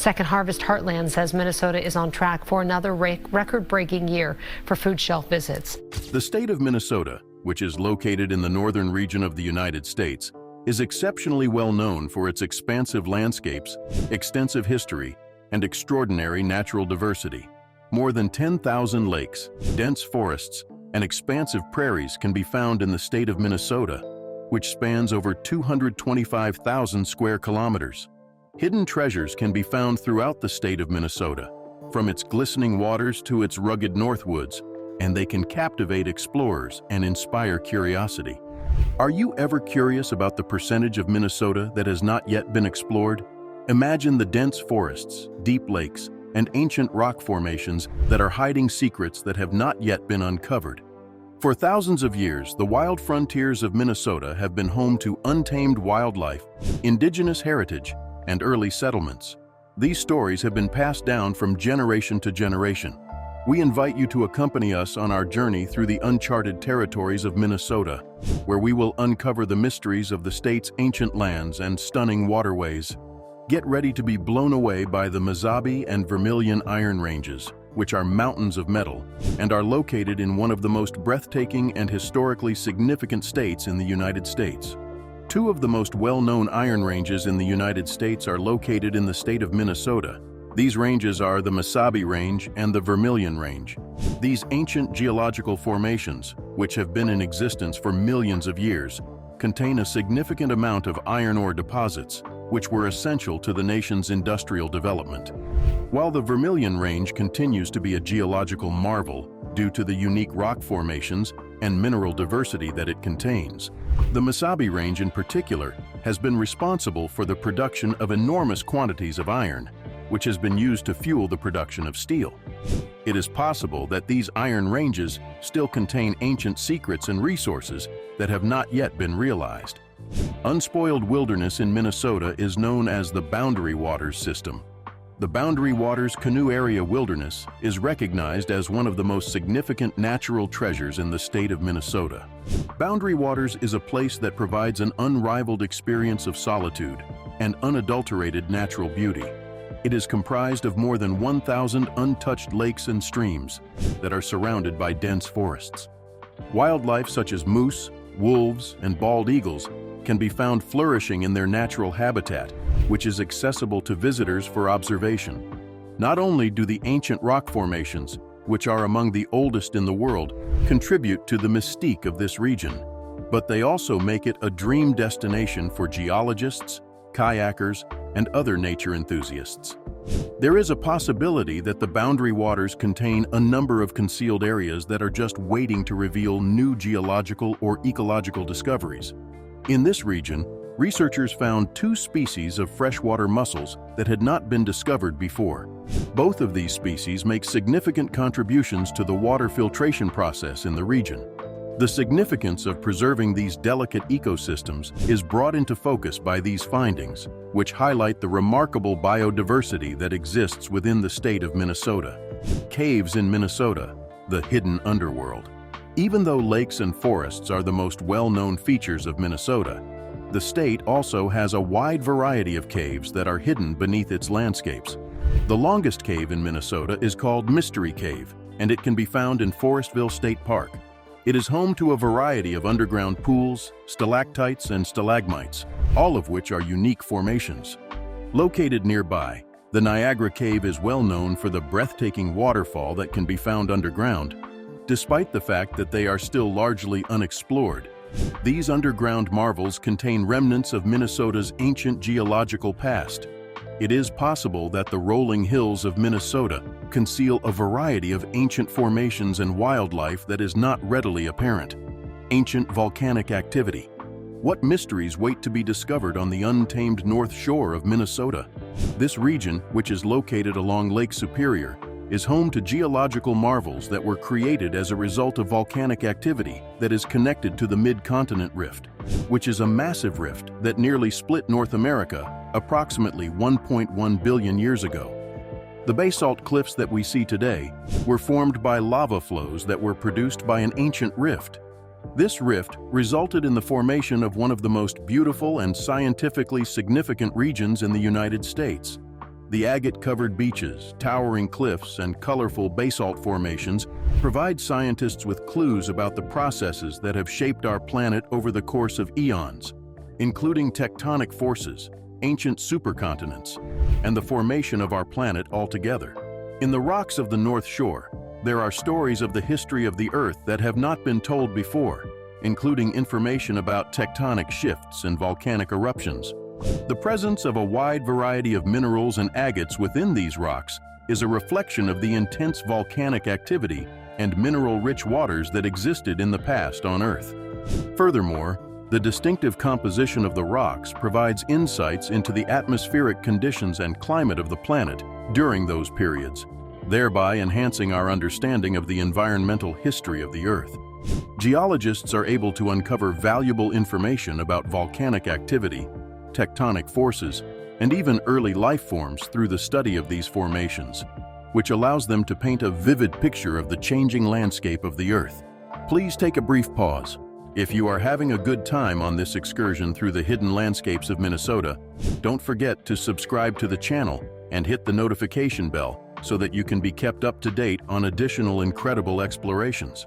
Second Harvest Heartland says Minnesota is on track for another record-breaking year for food shelf visits. The state of Minnesota, which is located in the northern region of the United States, is exceptionally well known for its expansive landscapes, extensive history, and extraordinary natural diversity. More than 10,000 lakes, dense forests, and expansive prairies can be found in the state of Minnesota, which spans over 225,000 square kilometers. Hidden treasures can be found throughout the state of Minnesota, from its glistening waters to its rugged northwoods, and they can captivate explorers and inspire curiosity. Are you ever curious about the percentage of Minnesota that has not yet been explored? Imagine the dense forests, deep lakes, and ancient rock formations that are hiding secrets that have not yet been uncovered. For thousands of years, the wild frontiers of Minnesota have been home to untamed wildlife, indigenous heritage, and early settlements. These stories have been passed down from generation to generation. We invite you to accompany us on our journey through the uncharted territories of Minnesota, where we will uncover the mysteries of the state's ancient lands and stunning waterways. Get ready to be blown away by the Mesabi and Vermilion iron ranges, which are mountains of metal and are located in one of the most breathtaking and historically significant states in the United States. Two of the most well-known iron ranges in the United States are located in the state of Minnesota. These ranges are the Mesabi Range and the Vermilion Range. These ancient geological formations, which have been in existence for millions of years, contain a significant amount of iron ore deposits, which were essential to the nation's industrial development. While the Vermilion Range continues to be a geological marvel due to the unique rock formations and mineral diversity that it contains, the Mesabi Range in particular has been responsible for the production of enormous quantities of iron, which has been used to fuel the production of steel. It is possible that these iron ranges still contain ancient secrets and resources that have not yet been realized. Unspoiled wilderness in Minnesota is known as the Boundary Waters System. The Boundary Waters Canoe Area Wilderness is recognized as one of the most significant natural treasures in the state of Minnesota. Boundary Waters is a place that provides an unrivaled experience of solitude and unadulterated natural beauty. It is comprised of more than 1,000 untouched lakes and streams that are surrounded by dense forests. Wildlife such as moose, wolves, and bald eagles can be found flourishing in their natural habitat, which is accessible to visitors for observation. Not only do the ancient rock formations, which are among the oldest in the world, contribute to the mystique of this region, but they also make it a dream destination for geologists, kayakers, and other nature enthusiasts. There is a possibility that the Boundary Waters contain a number of concealed areas that are just waiting to reveal new geological or ecological discoveries. In this region, researchers found 2 species of freshwater mussels that had not been discovered before. Both of these species make significant contributions to the water filtration process in the region. The significance of preserving these delicate ecosystems is brought into focus by these findings, which highlight the remarkable biodiversity that exists within the state of Minnesota. Caves in Minnesota, the hidden underworld. Even though lakes and forests are the most well-known features of Minnesota, the state also has a wide variety of caves that are hidden beneath its landscapes. The longest cave in Minnesota is called Mystery Cave, and it can be found in Forestville State Park. It is home to a variety of underground pools, stalactites, and stalagmites, all of which are unique formations. Located nearby, the Niagara Cave is well known for the breathtaking waterfall that can be found underground. Despite the fact that they are still largely unexplored, these underground marvels contain remnants of Minnesota's ancient geological past. It is possible that the rolling hills of Minnesota conceal a variety of ancient formations and wildlife that is not readily apparent. Ancient volcanic activity. What mysteries wait to be discovered on the untamed north shore of Minnesota? This region, which is located along Lake Superior, is home to geological marvels that were created as a result of volcanic activity that is connected to the Mid-Continent Rift, which is a massive rift that nearly split North America approximately 1.1 billion years ago. The basalt cliffs that we see today were formed by lava flows that were produced by an ancient rift. This rift resulted in the formation of one of the most beautiful and scientifically significant regions in the United States. The agate-covered beaches, towering cliffs, and colorful basalt formations provide scientists with clues about the processes that have shaped our planet over the course of eons, including tectonic forces, ancient supercontinents, and the formation of our planet altogether. In the rocks of the North Shore, there are stories of the history of the Earth that have not been told before, including information about tectonic shifts and volcanic eruptions. The presence of a wide variety of minerals and agates within these rocks is a reflection of the intense volcanic activity and mineral-rich waters that existed in the past on Earth. Furthermore, the distinctive composition of the rocks provides insights into the atmospheric conditions and climate of the planet during those periods, thereby enhancing our understanding of the environmental history of the Earth. Geologists are able to uncover valuable information about volcanic activity, tectonic forces, and even early life forms through the study of these formations, which allows them to paint a vivid picture of the changing landscape of the Earth. Please take a brief pause. If you are having a good time on this excursion through the hidden landscapes of Minnesota, don't forget to subscribe to the channel and hit the notification bell so that you can be kept up to date on additional incredible explorations.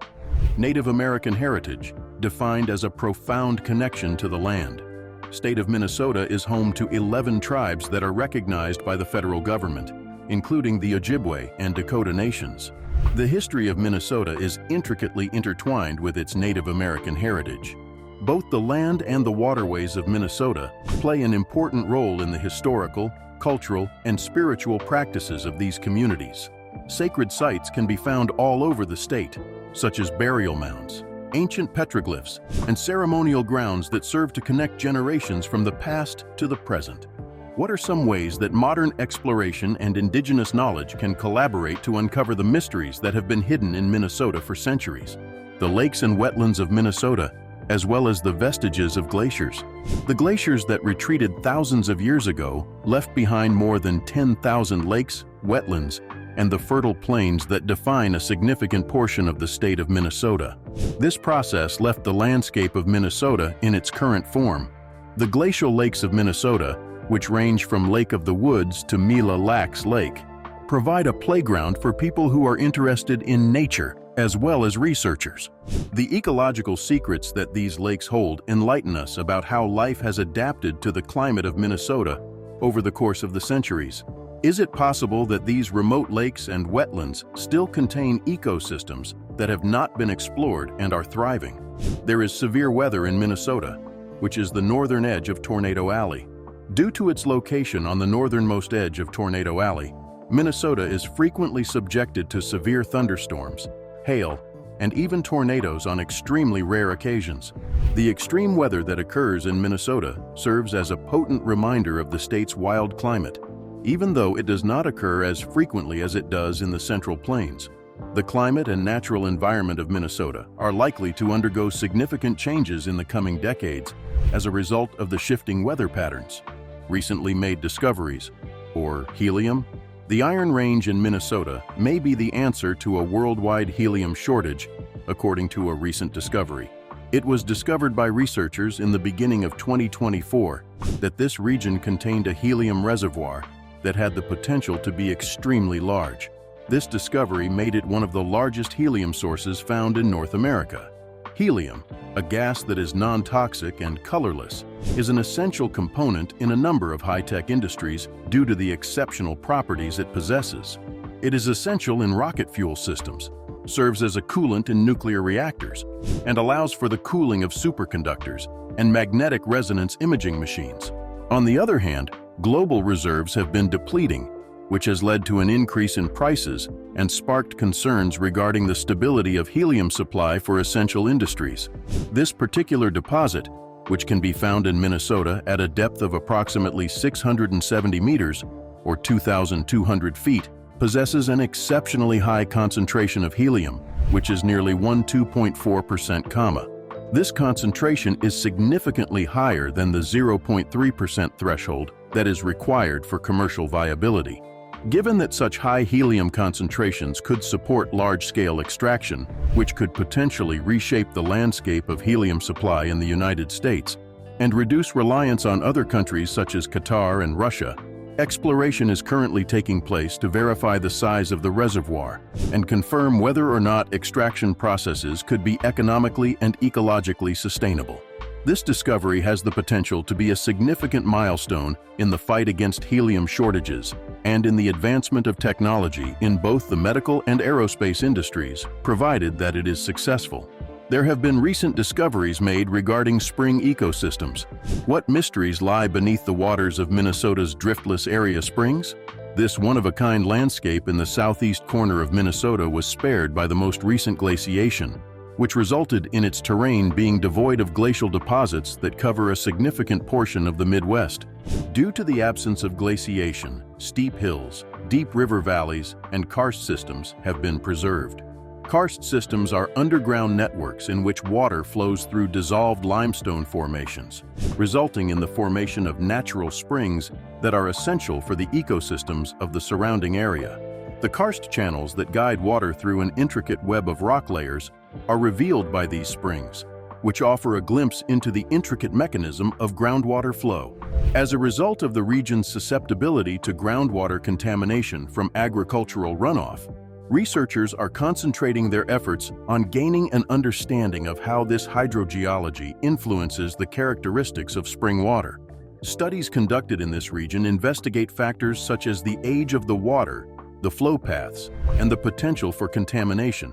Native American heritage, defined as a profound connection to the land. State of Minnesota is home to 11 tribes that are recognized by the federal government, including the Ojibwe and Dakota nations. The history of Minnesota is intricately intertwined with its Native American heritage. Both the land and the waterways of Minnesota play an important role in the historical, cultural, and spiritual practices of these communities. Sacred sites can be found all over the state, such as burial mounds, ancient petroglyphs, and ceremonial grounds that serve to connect generations from the past to the present. What are some ways that modern exploration and indigenous knowledge can collaborate to uncover the mysteries that have been hidden in Minnesota for centuries? The lakes and wetlands of Minnesota, as well as the vestiges of glaciers. The glaciers that retreated thousands of years ago left behind more than 10,000 lakes, wetlands, and the fertile plains that define a significant portion of the state of Minnesota. This process left the landscape of Minnesota in its current form. The glacial lakes of Minnesota, which range from Lake of the Woods to Mille Lacs Lake, provide a playground for people who are interested in nature as well as researchers. The ecological secrets that these lakes hold enlighten us about how life has adapted to the climate of Minnesota over the course of the centuries. Is it possible that these remote lakes and wetlands still contain ecosystems that have not been explored and are thriving? There is severe weather in Minnesota, which is the northern edge of Tornado Alley. Due to its location on the northernmost edge of Tornado Alley, Minnesota is frequently subjected to severe thunderstorms, hail, and even tornadoes on extremely rare occasions. The extreme weather that occurs in Minnesota serves as a potent reminder of the state's wild climate, even though it does not occur as frequently as it does in the Central Plains. The climate and natural environment of Minnesota are likely to undergo significant changes in the coming decades as a result of the shifting weather patterns. Recently made discoveries, or helium. The Iron Range in Minnesota may be the answer to a worldwide helium shortage, according to a recent discovery. It was discovered by researchers in the beginning of 2024 that this region contained a helium reservoir that had the potential to be extremely large. This discovery made it one of the largest helium sources found in North America. Helium, a gas that is non-toxic and colorless, is an essential component in a number of high-tech industries due to the exceptional properties it possesses. It is essential in rocket fuel systems, serves as a coolant in nuclear reactors, and allows for the cooling of superconductors and magnetic resonance imaging machines. On the other hand, global reserves have been depleting, which has led to an increase in prices and sparked concerns regarding the stability of helium supply for essential industries. This particular deposit, which can be found in Minnesota at a depth of approximately 670 meters, or 2,200 feet, possesses an exceptionally high concentration of helium, which is nearly 12.4%. This concentration is significantly higher than the 0.3% threshold that is required for commercial viability. Given that such high helium concentrations could support large-scale extraction, which could potentially reshape the landscape of helium supply in the United States and reduce reliance on other countries such as Qatar and Russia, Exploration is currently taking place to verify the size of the reservoir and confirm whether or not extraction processes could be economically and ecologically sustainable. This discovery has the potential to be a significant milestone in the fight against helium shortages and in the advancement of technology in both the medical and aerospace industries, provided that it is successful. There have been recent discoveries made regarding spring ecosystems. What mysteries lie beneath the waters of Minnesota's Driftless Area springs? This one-of-a-kind landscape in the southeast corner of Minnesota was spared by the most recent glaciation, which resulted in its terrain being devoid of glacial deposits that cover a significant portion of the Midwest. Due to the absence of glaciation, steep hills, deep river valleys, and karst systems have been preserved. Karst systems are underground networks in which water flows through dissolved limestone formations, resulting in the formation of natural springs that are essential for the ecosystems of the surrounding area. The karst channels that guide water through an intricate web of rock layers are revealed by these springs, which offer a glimpse into the intricate mechanism of groundwater flow. As a result of the region's susceptibility to groundwater contamination from agricultural runoff, researchers are concentrating their efforts on gaining an understanding of how this hydrogeology influences the characteristics of spring water. Studies conducted in this region investigate factors such as the age of the water, the flow paths, and the potential for contamination.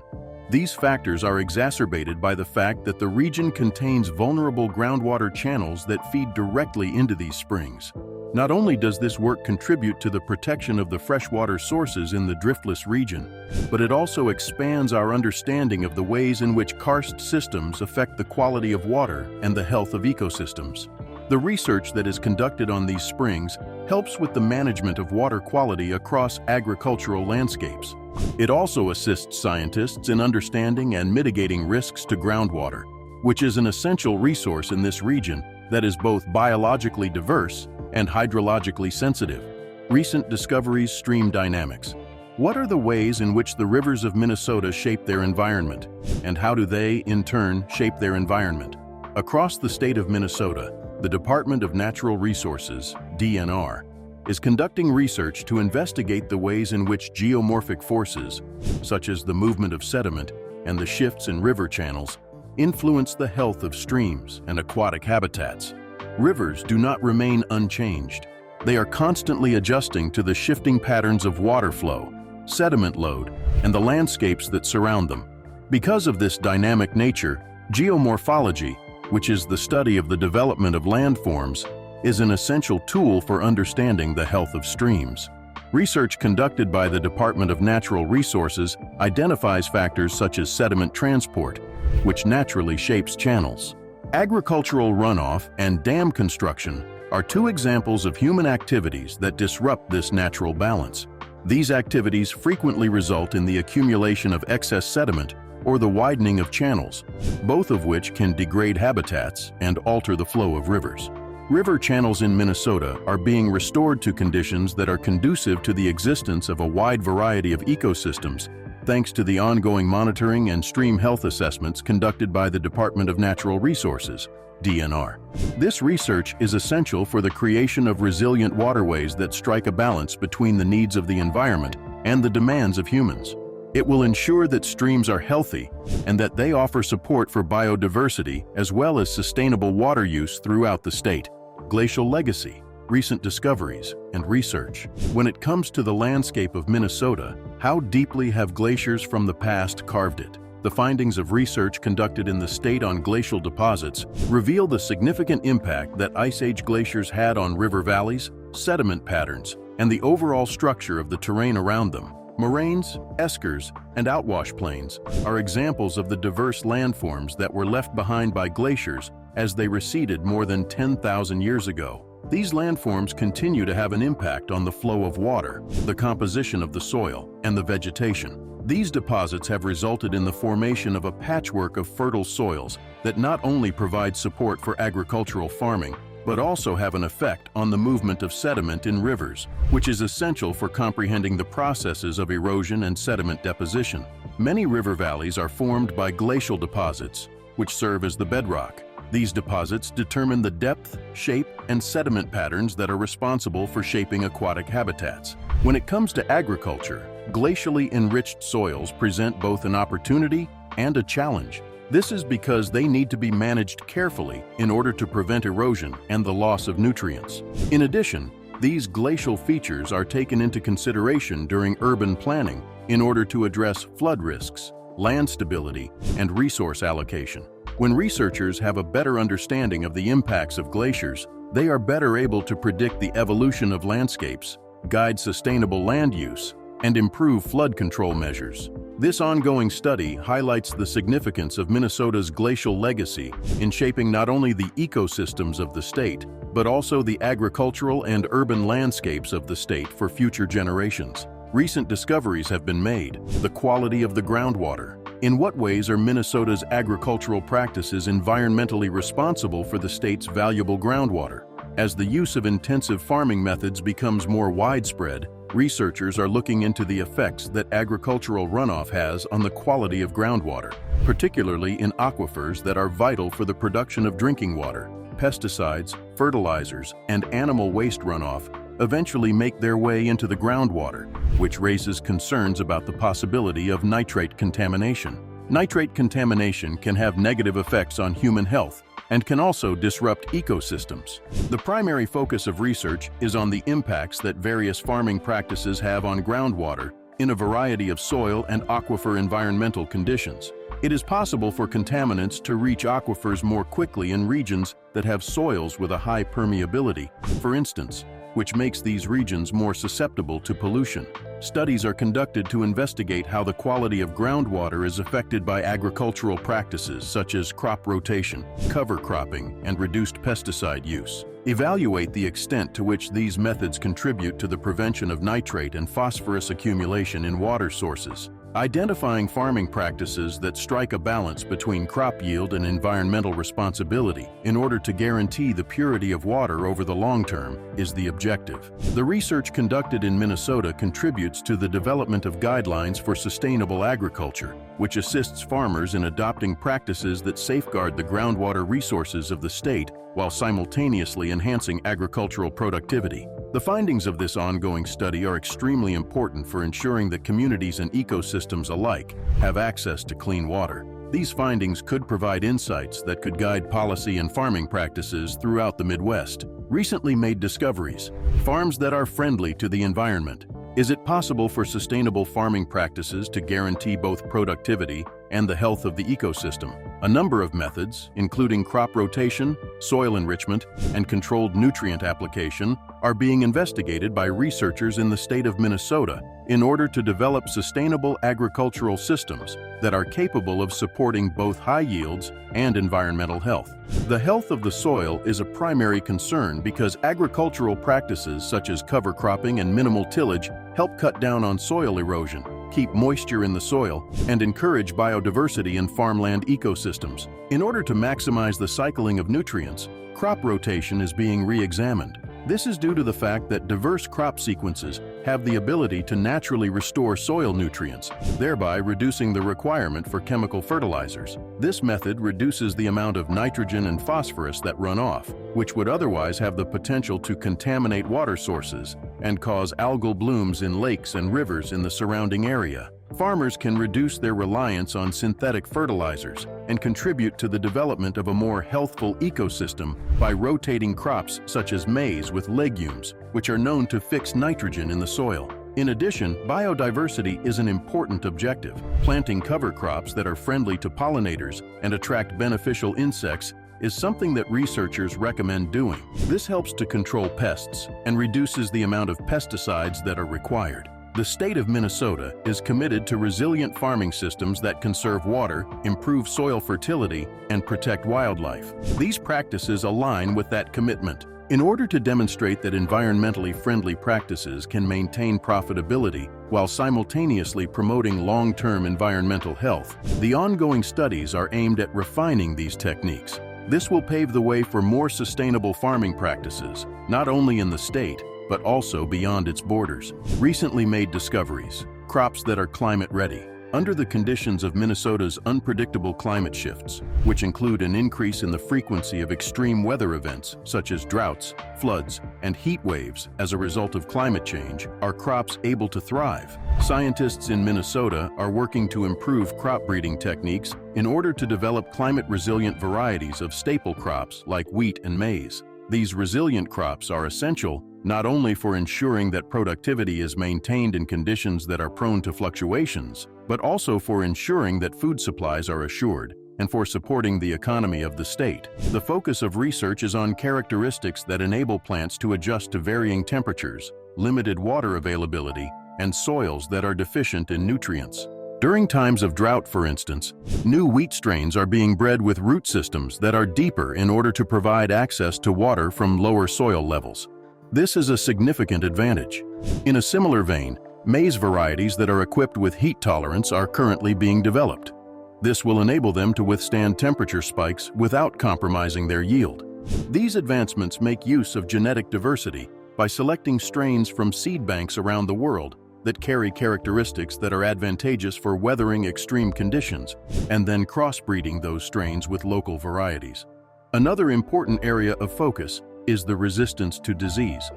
These factors are exacerbated by the fact that the region contains vulnerable groundwater channels that feed directly into these springs. Not only does this work contribute to the protection of the freshwater sources in the driftless region, but it also expands our understanding of the ways in which karst systems affect the quality of water and the health of ecosystems. The research that is conducted on these springs helps with the management of water quality across agricultural landscapes. It also assists scientists in understanding and mitigating risks to groundwater, which is an essential resource in this region that is both biologically diverse and hydrologically sensitive. Recent discoveries: stream dynamics. What are the ways in which the rivers of Minnesota shape their environment, and how do they, in turn, shape their environment? Across the state of Minnesota, the Department of Natural Resources, DNR, is conducting research to investigate the ways in which geomorphic forces, such as the movement of sediment and the shifts in river channels, influence the health of streams and aquatic habitats. Rivers do not remain unchanged. They are constantly adjusting to the shifting patterns of water flow, sediment load, and the landscapes that surround them. Because of this dynamic nature, geomorphology, which is the study of the development of landforms, is an essential tool for understanding the health of streams. Research conducted by the Department of Natural Resources identifies factors such as sediment transport, which naturally shapes channels. Agricultural runoff and dam construction are two examples of human activities that disrupt this natural balance. These activities frequently result in the accumulation of excess sediment or the widening of channels, both of which can degrade habitats and alter the flow of rivers. River channels in Minnesota are being restored to conditions that are conducive to the existence of a wide variety of ecosystems, thanks to the ongoing monitoring and stream health assessments conducted by the Department of Natural Resources, DNR. This research is essential for the creation of resilient waterways that strike a balance between the needs of the environment and the demands of humans. It will ensure that streams are healthy and that they offer support for biodiversity as well as sustainable water use throughout the state. Glacial legacy, recent discoveries, and research. When it comes to the landscape of Minnesota, how deeply have glaciers from the past carved it? The findings of research conducted in the state on glacial deposits reveal the significant impact that Ice Age glaciers had on river valleys, sediment patterns, and the overall structure of the terrain around them. Moraines, eskers, and outwash plains are examples of the diverse landforms that were left behind by glaciers as they receded more than 10,000 years ago. These landforms continue to have an impact on the flow of water, the composition of the soil, and the vegetation. These deposits have resulted in the formation of a patchwork of fertile soils that not only provide support for agricultural farming, but also have an effect on the movement of sediment in rivers, which is essential for comprehending the processes of erosion and sediment deposition. Many river valleys are formed by glacial deposits, which serve as the bedrock. These deposits determine the depth, shape, and sediment patterns that are responsible for shaping aquatic habitats. When it comes to agriculture, glacially enriched soils present both an opportunity and a challenge. This is because they need to be managed carefully in order to prevent erosion and the loss of nutrients. In addition, these glacial features are taken into consideration during urban planning in order to address flood risks, land stability, and resource allocation. When researchers have a better understanding of the impacts of glaciers, they are better able to predict the evolution of landscapes, guide sustainable land use, and improve flood control measures. This ongoing study highlights the significance of Minnesota's glacial legacy in shaping not only the ecosystems of the state, but also the agricultural and urban landscapes of the state for future generations. Recent discoveries have been made. The quality of the groundwater. In what ways are Minnesota's agricultural practices environmentally responsible for the state's valuable groundwater? As the use of intensive farming methods becomes more widespread, researchers are looking into the effects that agricultural runoff has on the quality of groundwater, particularly in aquifers that are vital for the production of drinking water. Pesticides, fertilizers, and animal waste runoff eventually make their way into the groundwater, which raises concerns about the possibility of nitrate contamination. Nitrate contamination can have negative effects on human health and can also disrupt ecosystems. The primary focus of research is on the impacts that various farming practices have on groundwater in a variety of soil and aquifer environmental conditions. It is possible for contaminants to reach aquifers more quickly in regions that have soils with a high permeability, for instance, which makes these regions more susceptible to pollution. Studies are conducted to investigate how the quality of groundwater is affected by agricultural practices such as crop rotation, cover cropping, and reduced pesticide use. Evaluate the extent to which these methods contribute to the prevention of nitrate and phosphorus accumulation in water sources. Identifying farming practices that strike a balance between crop yield and environmental responsibility in order to guarantee the purity of water over the long term is the objective. The research conducted in Minnesota contributes to the development of guidelines for sustainable agriculture, which assists farmers in adopting practices that safeguard the groundwater resources of the state while simultaneously enhancing agricultural productivity. The findings of this ongoing study are extremely important for ensuring that communities and ecosystems alike have access to clean water. These findings could provide insights that could guide policy and farming practices throughout the Midwest. Recently made discoveries. Farms that are friendly to the environment. Is it possible for sustainable farming practices to guarantee both productivity and the health of the ecosystem? A number of methods, including crop rotation, soil enrichment, and controlled nutrient application, are being investigated by researchers in the state of Minnesota in order to develop sustainable agricultural systems that are capable of supporting both high yields and environmental health. The health of the soil is a primary concern because agricultural practices such as cover cropping and minimal tillage help cut down on soil erosion, keep moisture in the soil, and encourage biodiversity in farmland ecosystems. In order to maximize the cycling of nutrients, crop rotation is being re-examined. This is due to the fact that diverse crop sequences have the ability to naturally restore soil nutrients, thereby reducing the requirement for chemical fertilizers. This method reduces the amount of nitrogen and phosphorus that run off, which would otherwise have the potential to contaminate water sources and cause algal blooms in lakes and rivers in the surrounding area. Farmers can reduce their reliance on synthetic fertilizers and contribute to the development of a more healthful ecosystem by rotating crops such as maize with legumes, which are known to fix nitrogen in the soil. In addition, biodiversity is an important objective. Planting cover crops that are friendly to pollinators and attract beneficial insects is something that researchers recommend doing. This helps to control pests and reduces the amount of pesticides that are required. The state of Minnesota is committed to resilient farming systems that conserve water, improve soil fertility, and protect wildlife. These practices align with that commitment. In order to demonstrate that environmentally friendly practices can maintain profitability while simultaneously promoting long-term environmental health, the ongoing studies are aimed at refining these techniques. This will pave the way for more sustainable farming practices, not only in the state, but also beyond its borders. Recently made discoveries. Crops that are climate ready. Under the conditions of Minnesota's unpredictable climate shifts, which include an increase in the frequency of extreme weather events such as droughts, floods, and heat waves as a result of climate change, are crops able to thrive? Scientists in Minnesota are working to improve crop breeding techniques in order to develop climate-resilient varieties of staple crops like wheat and maize. These resilient crops are essential not only for ensuring that productivity is maintained in conditions that are prone to fluctuations, but also for ensuring that food supplies are assured and for supporting the economy of the state. The focus of research is on characteristics that enable plants to adjust to varying temperatures, limited water availability, and soils that are deficient in nutrients. During times of drought, for instance, new wheat strains are being bred with root systems that are deeper in order to provide access to water from lower soil levels. This is a significant advantage. In a similar vein, maize varieties that are equipped with heat tolerance are currently being developed. This will enable them to withstand temperature spikes without compromising their yield. These advancements make use of genetic diversity by selecting strains from seed banks around the world that carry characteristics that are advantageous for weathering extreme conditions, and then crossbreeding those strains with local varieties. Another important area of focus is the resistance to disease.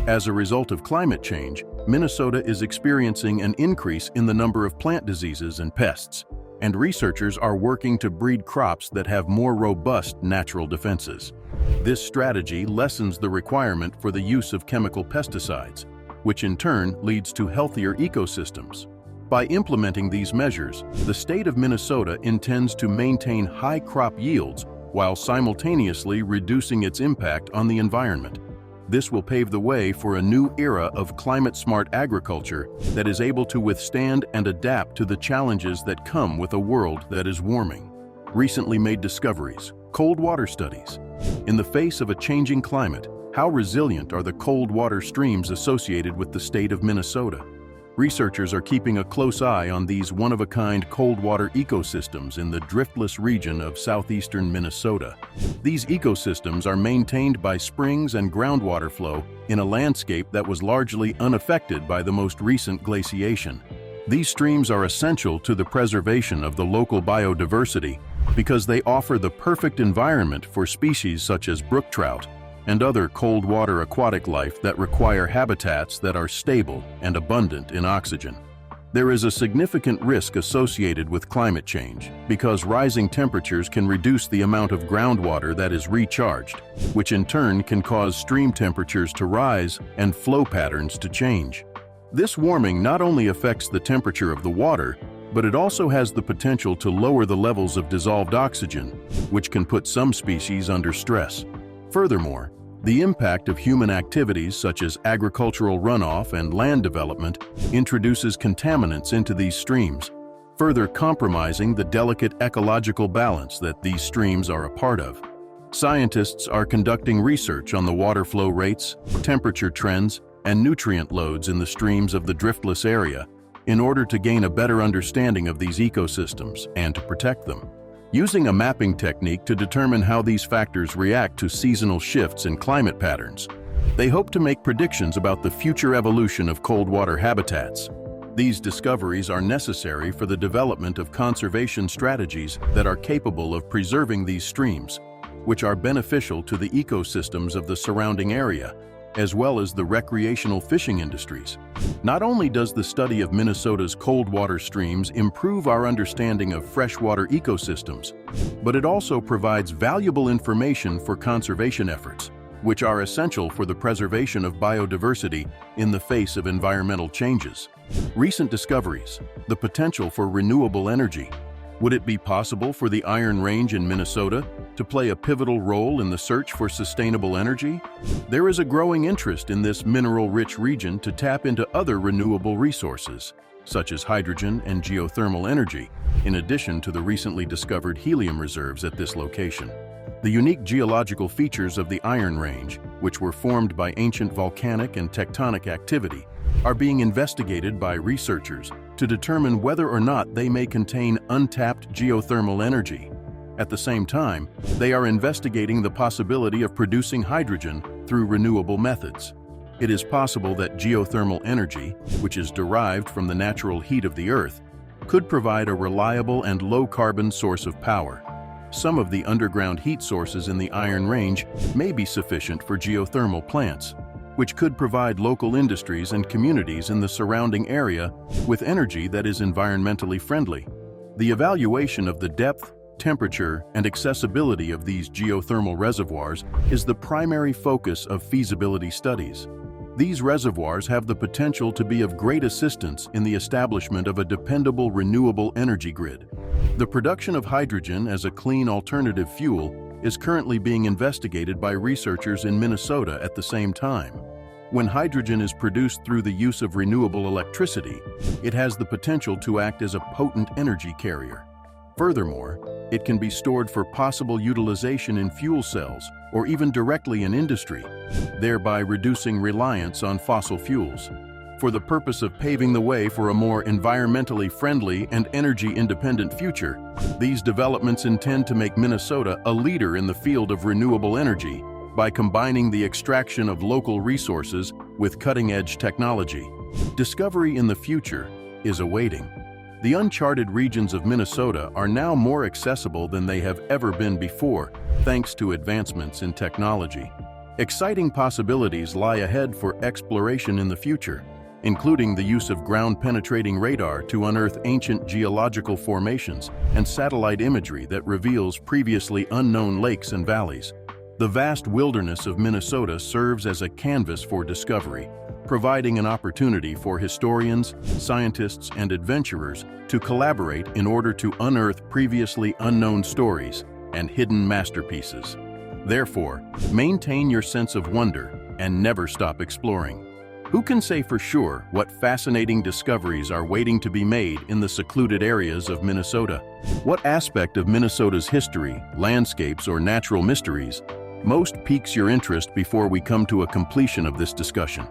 As a result of climate change, Minnesota is experiencing an increase in the number of plant diseases and pests, and researchers are working to breed crops that have more robust natural defenses. This strategy lessens the requirement for the use of chemical pesticides, which in turn leads to healthier ecosystems. By implementing these measures, the state of Minnesota intends to maintain high crop yields while simultaneously reducing its impact on the environment. This will pave the way for a new era of climate-smart agriculture that is able to withstand and adapt to the challenges that come with a world that is warming. Recently made discoveries, cold water studies. In the face of a changing climate, how resilient are the cold water streams associated with the state of Minnesota? Researchers are keeping a close eye on these one-of-a-kind cold water ecosystems in the Driftless region of southeastern Minnesota. These ecosystems are maintained by springs and groundwater flow in a landscape that was largely unaffected by the most recent glaciation. These streams are essential to the preservation of the local biodiversity because they offer the perfect environment for species such as brook trout and other cold water aquatic life that require habitats that are stable and abundant in oxygen. There is a significant risk associated with climate change because rising temperatures can reduce the amount of groundwater that is recharged, which in turn can cause stream temperatures to rise and flow patterns to change. This warming not only affects the temperature of the water, but it also has the potential to lower the levels of dissolved oxygen, which can put some species under stress. Furthermore, the impact of human activities such as agricultural runoff and land development introduces contaminants into these streams, further compromising the delicate ecological balance that these streams are a part of. Scientists are conducting research on the water flow rates, temperature trends, and nutrient loads in the streams of the Driftless Area in order to gain a better understanding of these ecosystems and to protect them. Using a mapping technique to determine how these factors react to seasonal shifts in climate patterns, they hope to make predictions about the future evolution of cold water habitats. These discoveries are necessary for the development of conservation strategies that are capable of preserving these streams, which are beneficial to the ecosystems of the surrounding area, as well as the recreational fishing industries. Not only does the study of Minnesota's cold water streams improve our understanding of freshwater ecosystems, but it also provides valuable information for conservation efforts, which are essential for the preservation of biodiversity in the face of environmental changes. Recent discoveries, the potential for renewable energy. Would it be possible for the Iron Range in Minnesota to play a pivotal role in the search for sustainable energy? There is a growing interest in this mineral-rich region to tap into other renewable resources, such as hydrogen and geothermal energy, in addition to the recently discovered helium reserves at this location. The unique geological features of the Iron Range, which were formed by ancient volcanic and tectonic activity, are being investigated by researchers to determine whether or not they may contain untapped geothermal energy. At the same time, they are investigating the possibility of producing hydrogen through renewable methods. It is possible that geothermal energy, which is derived from the natural heat of the Earth, could provide a reliable and low-carbon source of power. Some of the underground heat sources in the Iron Range may be sufficient for geothermal plants, which could provide local industries and communities in the surrounding area with energy that is environmentally friendly. The evaluation of the depth, temperature, and accessibility of these geothermal reservoirs is the primary focus of feasibility studies. These reservoirs have the potential to be of great assistance in the establishment of a dependable renewable energy grid. The production of hydrogen as a clean alternative fuel is currently being investigated by researchers in Minnesota at the same time. When hydrogen is produced through the use of renewable electricity, it has the potential to act as a potent energy carrier. Furthermore, it can be stored for possible utilization in fuel cells or even directly in industry, thereby reducing reliance on fossil fuels. For the purpose of paving the way for a more environmentally friendly and energy-independent future, these developments intend to make Minnesota a leader in the field of renewable energy by combining the extraction of local resources with cutting-edge technology. Discovery in the future is awaiting. The uncharted regions of Minnesota are now more accessible than they have ever been before, thanks to advancements in technology. Exciting possibilities lie ahead for exploration in the future, including the use of ground-penetrating radar to unearth ancient geological formations and satellite imagery that reveals previously unknown lakes and valleys. The vast wilderness of Minnesota serves as a canvas for discovery, providing an opportunity for historians, scientists, and adventurers to collaborate in order to unearth previously unknown stories and hidden masterpieces. Therefore, maintain your sense of wonder and never stop exploring. Who can say for sure what fascinating discoveries are waiting to be made in the secluded areas of Minnesota? What aspect of Minnesota's history, landscapes, or natural mysteries most piques your interest before we come to a completion of this discussion?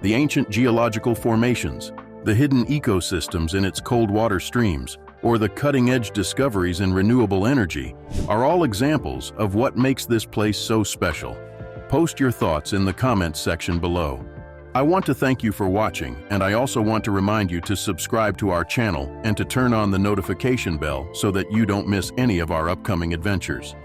The ancient geological formations, the hidden ecosystems in its cold water streams, or the cutting-edge discoveries in renewable energy are all examples of what makes this place so special. Post your thoughts in the comments section below. I want to thank you for watching, and I also want to remind you to subscribe to our channel and to turn on the notification bell so that you don't miss any of our upcoming adventures.